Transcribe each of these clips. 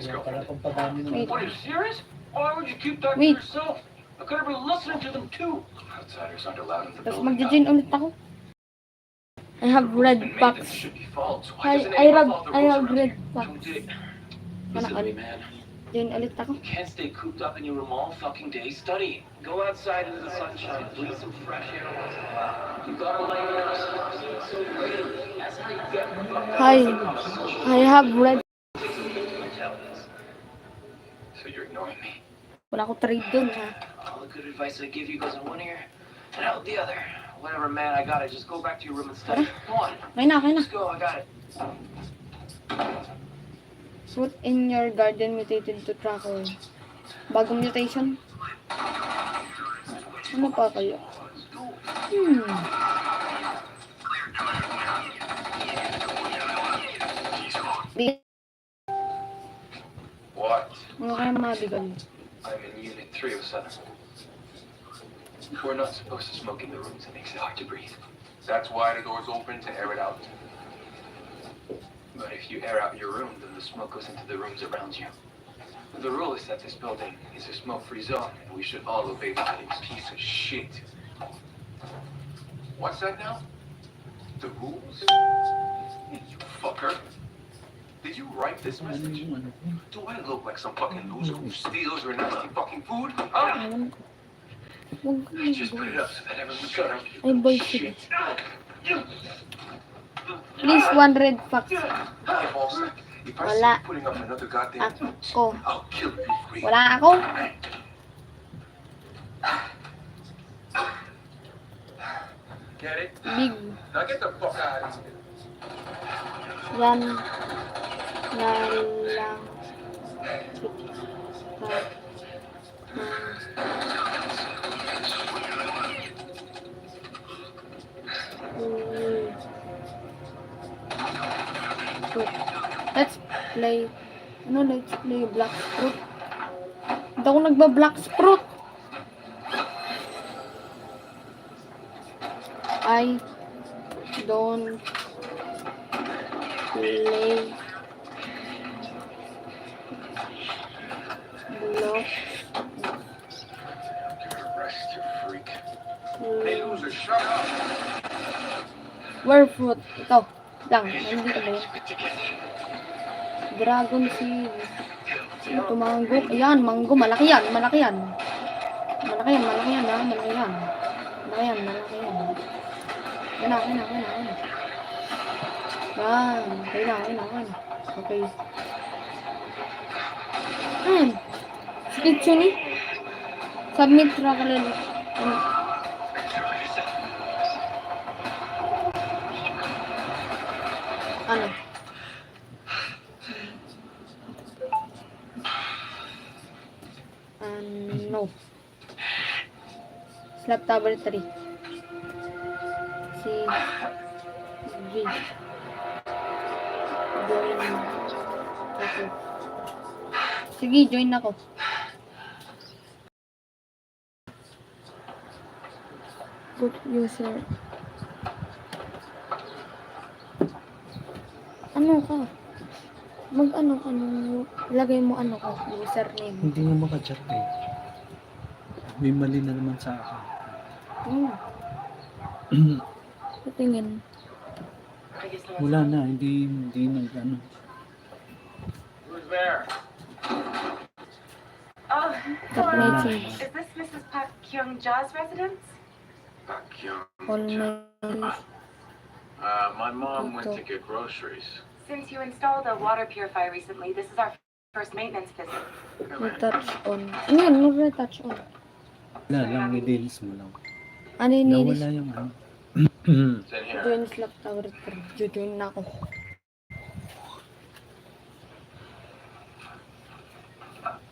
his Kaya pala girlfriend. kung padami ng Wait. What, are you serious? Why would you keep that to Wait. yourself? I could have been listening to them too. Outsiders aren't allowed in the Tapos building. magja-join ulit ako. I have The rules red been made that packs. they should be followed, so why I doesn't anyone have follow the rules around red here? packs. Don't dig. Anak, Listen to me, man. join ulit ako. You can't stay cooped up in your room all fucking day studying. Go outside into the sunshine, breathe some fresh air once in a while. You gotta lighten up. So great. That's how you get Hi. I have red. So you're ignoring me. Wala ko trade dun ha. All the good advice I give you goes in one ear and out the other. Whatever, man, I got it. Just go back to your room and study. Come on. Okay na, okay na. Let's go, I got it. Put in your garden mutated to tracker. Bagong mutation. Ano pa kayo? What? Ano kaya mabigal? I'm in Unit 307. We're not supposed to smoke in the rooms. It makes it hard to breathe. That's why the door's open to air it out. But if you air out your room, then the smoke goes into the rooms around you. The rule is that this building is a smoke-free zone, and we should all obey that. Piece of shit. What's that now? The rules? You fucker. Did you write this message? Do I look like some fucking loser who steals your nasty fucking food? Huh? Alam ko. Huwag ka I just put it up so that everyone shut up. Ay, bullshit. Please, 1 red pack. Hey, boss, if I see Wala. you putting up another goddamn Ako. I'll kill you for free. Wala ako. Get it? Big. Now get the fuck out of here. Yan. Na lang. Let's play. Ano, let's play Black Fruit. Hindi ako nagba-Black Fruit. I don't play Block. Get a rest, you freak. Hey, loser, shut up. Where fruit? Ito. Lang. Nandito ba yun? Dragon seed. Ito mango. Ayan, mango. Malaki yan. Malaki yan. Malaki yan. Malaki yan. Ha? Malaki yan. Malaki yan. Malaki yan. Ayan na. Ayan na. Ayan na. Ayan na. Yan. Ayan na. Ayan na. Ayan na. Okay. Ayan. Split yun eh. Submit tracker. Ano? No. Slap tower 3. Si G. Join. Okay. Sige, join ako. Good user. Ano ka? Mag-ano ka nung lagay mo ano ka, username. Hindi nga makachat eh. May mali na naman sa akin. Tingin. Wala na, hindi nag-ano. Who's there? Oh, Apply hello. change. Is this Mrs. Park Kyung-ja's residence? Back young. All my My mom went to get groceries. Since you installed a water purifier recently, this is our first maintenance visit. retouch on. Ano yun? No retouch on. Wala lang, i-deals mo lang. Ano yun? Nawala yung ano. It's in here. Join slap tower 3. Join na ako.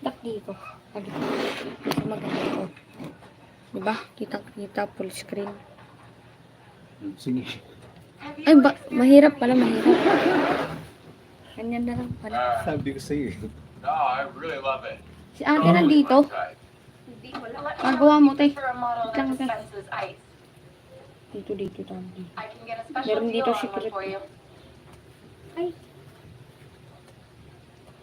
Tak dito. Lagi dito maganda ko. Diba? Kitang-kita full screen. Sige. Ay, mahirap pala, mahirap. Ganyan na lang pala. Sabi ko sa'yo eh. No, I really love it. Si ate nandito. Magawa mo, tay. For a model that Lang, tay. dispenses ice. Dito, dito, dito. I can get a special Meron deal dito on one secret. for you. Ay,